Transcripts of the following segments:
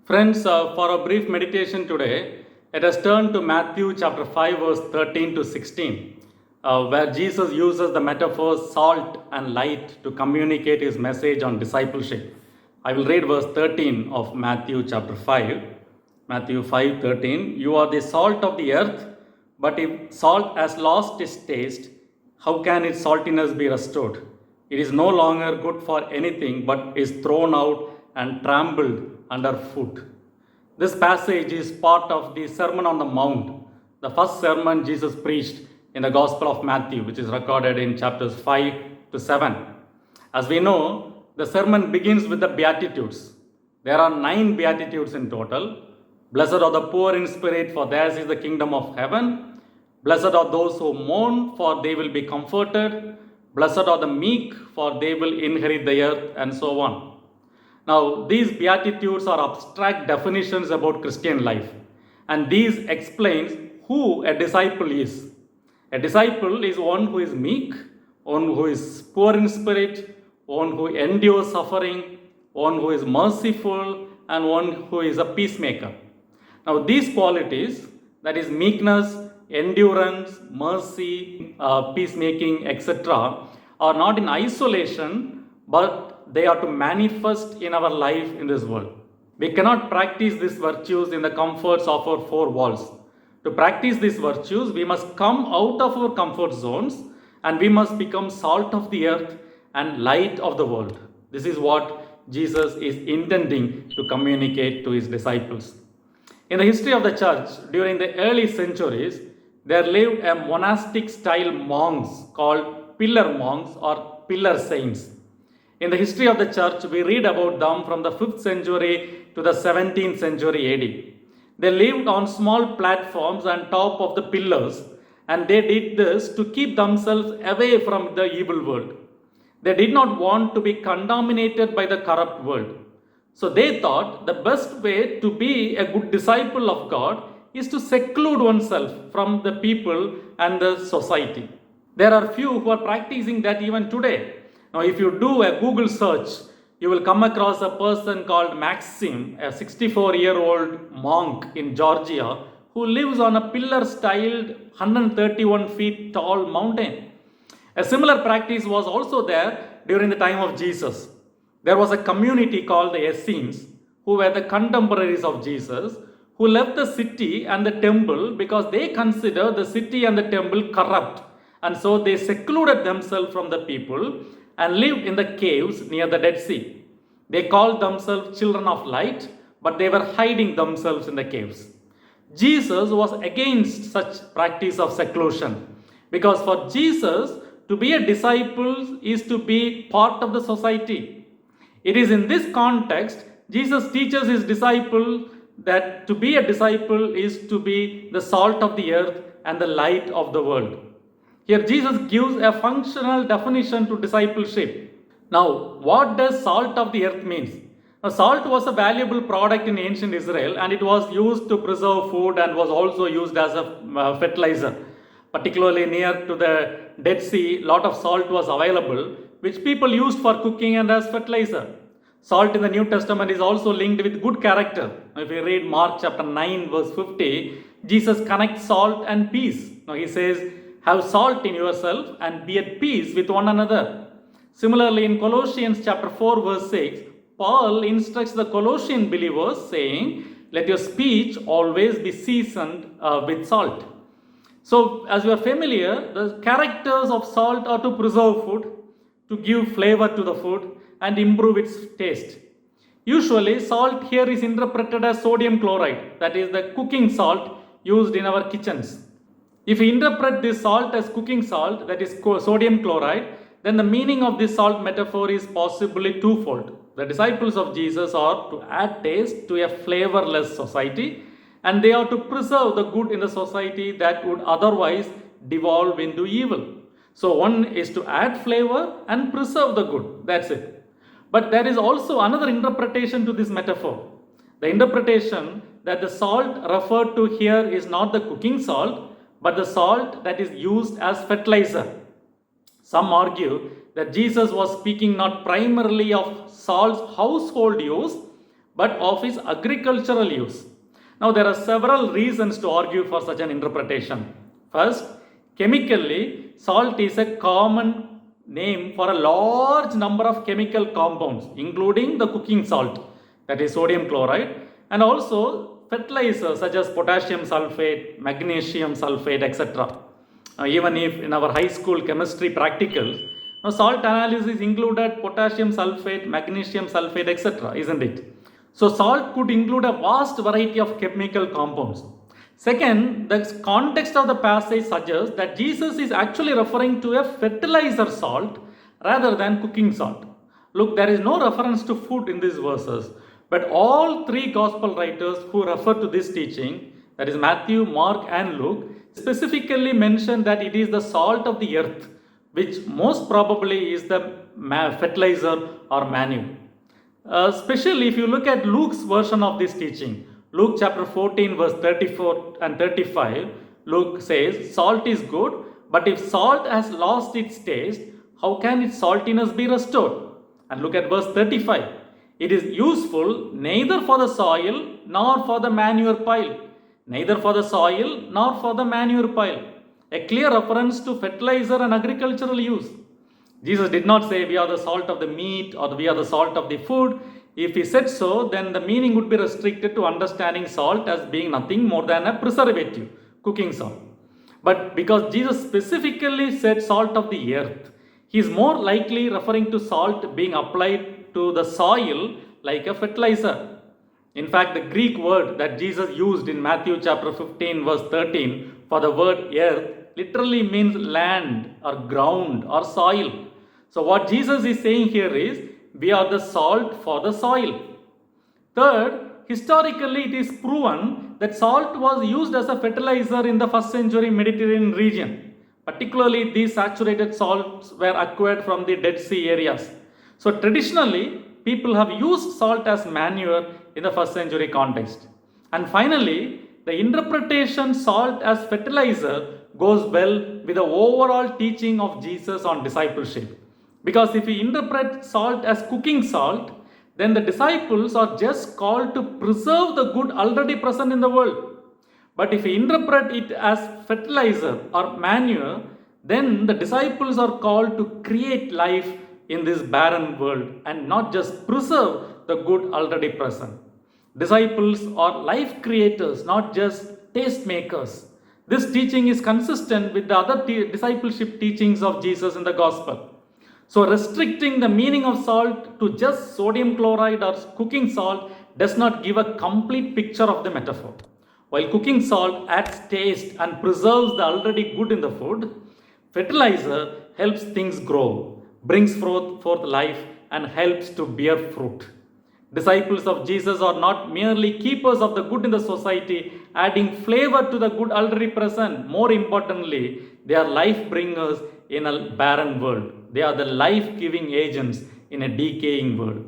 Friends, for a brief meditation today, let us turn to Matthew chapter 5, verse 13 to 16, where Jesus uses the metaphors salt and light to communicate his message on discipleship. I will read verse 13 of Matthew chapter 5. Matthew 5:13. You are the salt of the earth, but if salt has lost its taste, how can its saltiness be restored? It is no longer good for anything, but is thrown out and trampled underfoot. This passage is part of the Sermon on the Mount, the first sermon Jesus preached in the Gospel of Matthew, which is recorded in chapters 5 to 7. As we know, the sermon begins with the Beatitudes. There are 9 Beatitudes in total. Blessed are the poor in spirit, for theirs is the kingdom of heaven. Blessed are those who mourn, for they will be comforted. Blessed are the meek, for they will inherit the earth, and so on. Now, these Beatitudes are abstract definitions about Christian life, and these explains who a disciple is. A disciple is one who is meek, one who is poor in spirit, one who endures suffering, one who is merciful, and one who is a peacemaker. Now, these qualities, that is meekness, endurance, mercy, peacemaking, etc., are not in isolation, but they are to manifest in our life in this world. We cannot practice these virtues in the comforts of our 4 walls. To practice these virtues, we must come out of our comfort zones and we must become salt of the earth and light of the world. This is what Jesus is intending to communicate to his disciples. In the history of the church, during the early centuries, there lived a monastic style monks called pillar monks or pillar saints. In the history of the church, we read about them from the 5th century to the 17th century AD. They lived on small platforms on top of the pillars, and they did this to keep themselves away from the evil world. They did not want to be contaminated by the corrupt world. So they thought the best way to be a good disciple of God is to seclude oneself from the people and the society. There are few who are practicing that even today. Now, if you do a Google search, you will come across a person called Maxim, a 64-year-old monk in Georgia, who lives on a pillar-styled 131 feet tall mountain. A similar practice was also there during the time of Jesus. There was a community called the Essenes, who were the contemporaries of Jesus, who left the city and the temple because they considered the city and the temple corrupt. And so they secluded themselves from the people and lived in the caves near the Dead Sea. They called themselves children of light, but they were hiding themselves in the caves. Jesus was against such practice of seclusion, because for Jesus, to be a disciple is to be part of the society. It is in this context, Jesus teaches his disciples that to be a disciple is to be the salt of the earth and the light of the world. Here Jesus gives a functional definition to discipleship. Now, what does salt of the earth means? Now, salt was a valuable product in ancient Israel, and it was used to preserve food and was also used as a fertilizer. Particularly near to the Dead Sea, a lot of salt was available, which people used for cooking and as fertilizer. Salt in the New Testament is also linked with good character. If you read Mark chapter 9 verse 50, Jesus connects salt and peace. Now he says, have salt in yourself and be at peace with one another. Similarly, in Colossians chapter 4 verse 6, Paul instructs the Colossian believers saying, let your speech always be seasoned with salt. So, as you are familiar, the characters of salt are to preserve food, to give flavor to the food, and improve its taste. Usually, salt here is interpreted as sodium chloride, that is the cooking salt used in our kitchens. If we interpret this salt as cooking salt, that is sodium chloride, then the meaning of this salt metaphor is possibly twofold. The disciples of Jesus are to add taste to a flavorless society, and they are to preserve the good in the society that would otherwise devolve into evil. So one is to add flavor and preserve the good. That's it. But there is also another interpretation to this metaphor. The interpretation that the salt referred to here is not the cooking salt, but the salt that is used as fertilizer. Some argue that Jesus was speaking not primarily of salt's household use, but of its agricultural use. Now, there are several reasons to argue for such an interpretation. First, chemically, salt is a common name for a large number of chemical compounds, including the cooking salt, that is sodium chloride, and also fertilizers such as potassium sulfate, magnesium sulfate, etc. Even if in our high school chemistry practicals, salt analysis included potassium sulfate, magnesium sulfate, etc., isn't it? So salt could include a vast variety of chemical compounds. Second, the context of the passage suggests that Jesus is actually referring to a fertilizer salt rather than cooking salt. Look, there is no reference to food in these verses, but all three gospel writers who refer to this teaching, that is Matthew, Mark, and Luke, specifically mention that it is the salt of the earth, which most probably is the fertilizer or manure. Especially if you look at Luke's version of this teaching, Luke chapter 14 verse 34 and 35, Luke says, salt is good, but if salt has lost its taste, how can its saltiness be restored? And look at verse 35. It is useful neither for the soil nor for the manure pile. Neither for the soil nor for the manure pile. A clear reference to fertilizer and agricultural use. Jesus did not say we are the salt of the meat or we are the salt of the food. If he said so, then the meaning would be restricted to understanding salt as being nothing more than a preservative, cooking salt. But because Jesus specifically said salt of the earth, he is more likely referring to salt being applied to the soil like a fertilizer. In fact, the Greek word that Jesus used in Matthew chapter 15 verse 13 for the word earth literally means land or ground or soil. So what Jesus is saying here is, we are the salt for the soil. Third, historically it is proven that salt was used as a fertilizer in the first century Mediterranean region. Particularly these saturated salts were acquired from the Dead Sea areas. So traditionally, people have used salt as manure in the first century context. And finally, the interpretation salt as fertilizer goes well with the overall teaching of Jesus on discipleship. Because if we interpret salt as cooking salt, then the disciples are just called to preserve the good already present in the world. But if we interpret it as fertilizer or manure, then the disciples are called to create life in this barren world and not just preserve the good already present. Disciples are life creators, not just taste makers. This teaching is consistent with the other discipleship teachings of Jesus in the gospel. So restricting the meaning of salt to just sodium chloride or cooking salt does not give a complete picture of the metaphor. While cooking salt adds taste and preserves the already good in the food, fertilizer helps things grow, brings forth life, and helps to bear fruit. Disciples of Jesus are not merely keepers of the good in the society, adding flavor to the good already present. More importantly, they are life bringers in a barren world. They are the life-giving agents in a decaying world.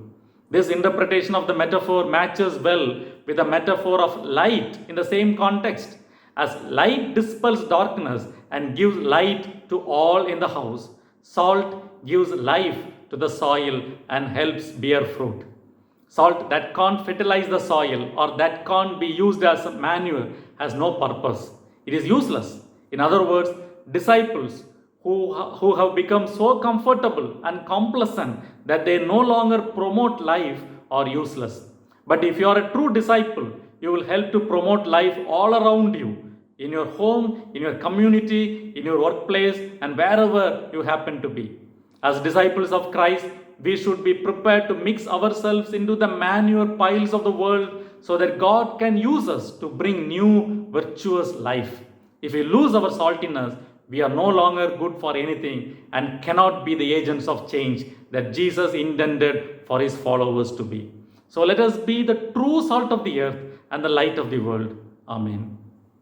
This interpretation of the metaphor matches well with the metaphor of light in the same context. As light dispels darkness and gives light to all in the house, salt gives life to the soil and helps bear fruit. Salt that can't fertilize the soil or that can't be used as manure has no purpose. It is useless. In other words, disciples who have become so comfortable and complacent that they no longer promote life are useless. But if you are a true disciple, you will help to promote life all around you, in your home, in your community, in your workplace, and wherever you happen to be. As disciples of Christ, we should be prepared to mix ourselves into the manure piles of the world so that God can use us to bring new virtuous life. If we lose our saltiness, we are no longer good for anything and cannot be the agents of change that Jesus intended for his followers to be. So let us be the true salt of the earth and the light of the world. Amen.